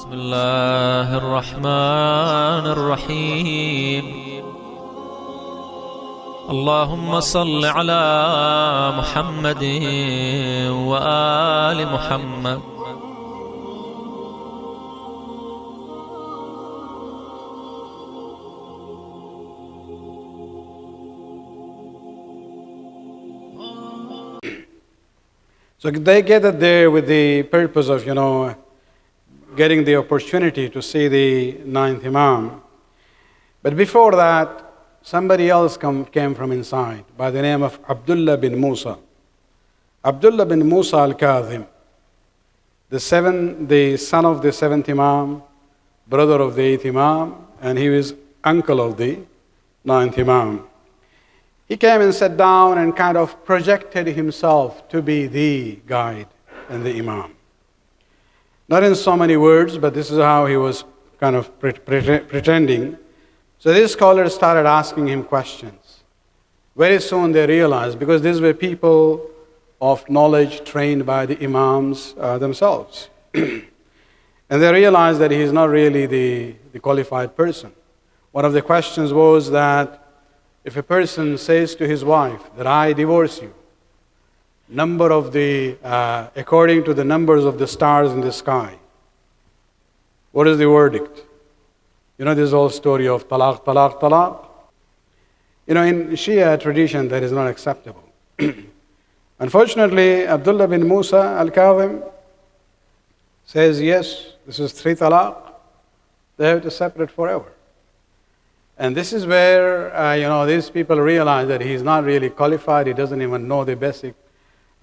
بسم الله الرحمن الرحيم اللهم صل على محمد وآل محمد. So they gathered there with the purpose of, getting the opportunity to see the ninth Imam. But before that, somebody else came from inside by the name of Abdullah bin Musa. Abdullah bin Musa al-Kadhim, the son of the seventh Imam, brother of the eighth Imam, and he was uncle of the ninth Imam. He came and sat down and kind of projected himself to be the guide and the Imam. Not in so many words, but this is how he was kind of pretending. So these scholars started asking him questions. Very soon they realized, because these were people of knowledge trained by the Imams themselves. And they realized that he is not really the qualified person. One of the questions was that if a person says to his wife that I divorce you, according to the numbers of the stars in the sky, what is the verdict? You know this whole story of talaq, talaq, talaq? In Shia tradition that is not acceptable. Unfortunately, Abdullah bin Musa al-Kadhim says, yes, this is 3 talaq. They have to separate forever. And this is where, these people realize that he's not really qualified. He doesn't even know the basic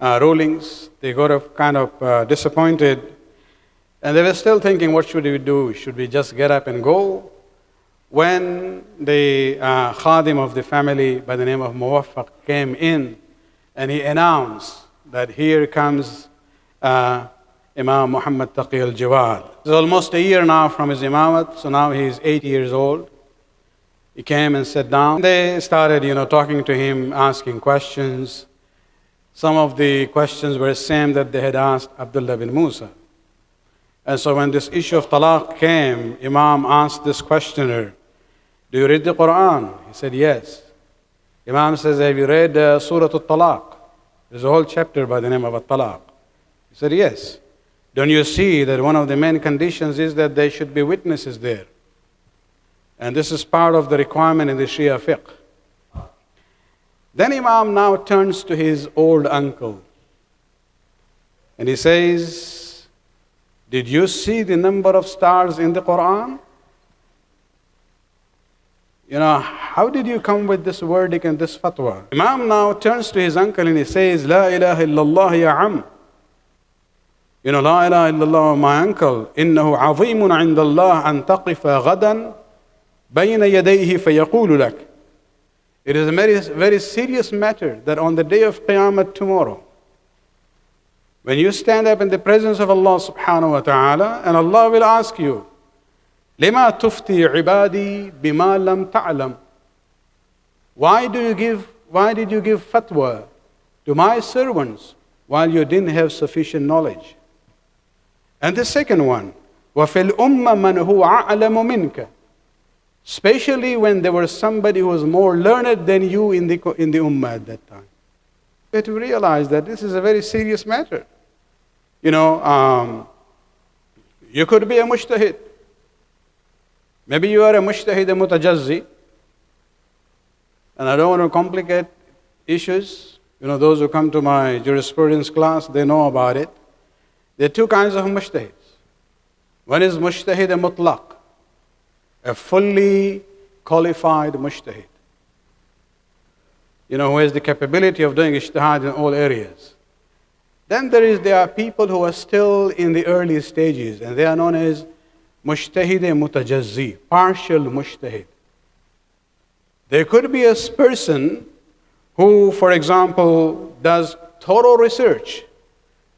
rulings. They got kind of disappointed. And they were still thinking, what should we do? Should we just get up and go? When the khadim of the family by the name of Muwaffaq came in, and he announced that here comes Imam Muhammad Taqi al-Jawad. It's almost a year now from his imamat, so now he's 8 years old. He came and sat down. They started, talking to him, asking questions. Some of the questions were the same that they had asked Abdullah bin Musa. And so when this issue of talaq came, Imam asked this questioner, do you read the Quran? He said, yes. Imam says, have you read Surah Al-Talaq? There's a whole chapter by the name of Al-Talaq. He said, yes. Don't you see that one of the main conditions is that there should be witnesses there? And this is part of the requirement in the Shia fiqh. Then Imam now turns to his old uncle. And he says, did you see the number of stars in the Quran? How did you come with this verdict and this fatwa? Imam now turns to his uncle and he says, La ilaha illallah ya am. La ilaha illallah, my uncle. Innahu azimun indallah an taqifa ghadan بين يديه فيقول لك. It is a very, very serious matter that on the day of Qiyamah tomorrow, when you stand up in the presence of Allah subhanahu wa ta'ala, and Allah will ask you, لما تفتي عبادي بما لم تعلم? Why did you give fatwa to my servants while you didn't have sufficient knowledge? And the second one, وفي الأمة من هو أعلم منك. Especially when there was somebody who was more learned than you in the ummah at that time. You have to realize that this is a very serious matter. You could be a Mujtahid. Maybe you are a Mujtahid Mutajjazi. And I don't want to complicate issues. Those who come to my jurisprudence class, they know about it. There are 2 kinds of Mujtahids. One is Mujtahid Mutlaq, a fully qualified Mujtahid, who has the capability of doing ijtihad in all areas. Then there are people who are still in the early stages, and they are known as Mujtahid Mutajjazi, partial Mujtahid. There could be a person who, for example, does thorough research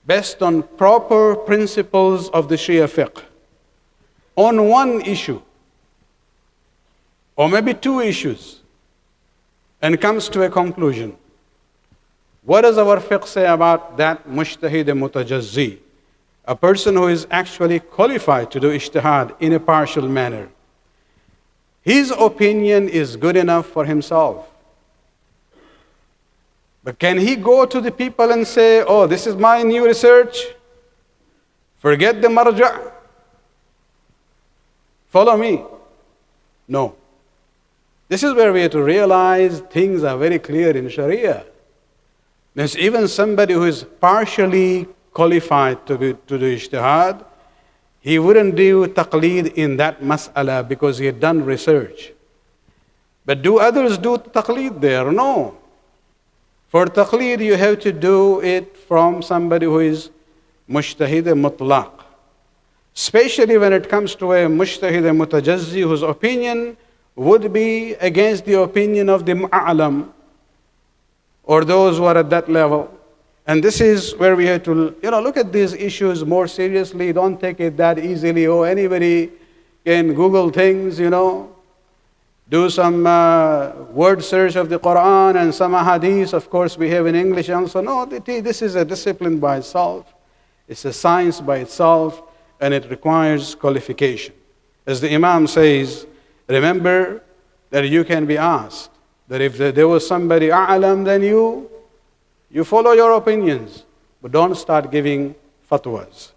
based on proper principles of the Shia fiqh on one issue, or maybe 2 issues, and comes to a conclusion. What does our fiqh say about that Mujtahid Mutajjazi? a person who is actually qualified to do ijtihad in a partial manner, his opinion is good enough for himself. But can he go to the people and say, oh, this is my new research, forget the marja', follow me? No. This is where we have to realize things are very clear in Sharia. There's even somebody who is partially qualified to do ijtihad, he wouldn't do taqleed in that mas'ala because he had done research. But do others do taqleed there? No. For taqleed, you have to do it from somebody who is Mujtahid Mutlaq. Especially when it comes to a Mujtahid Mutajjazi whose opinion would be against the opinion of the Mu'alam or those who are at that level. And this is where we have to, look at these issues more seriously. Don't take it that easily. Oh, anybody can Google things, do some word search of the Quran and some hadith. Of course, we have in English also. No, this is a discipline by itself. It's a science by itself, and it requires qualification. As the Imam says, remember that you can be asked, that if there was somebody a'lam than you follow your opinions, but don't start giving fatwas.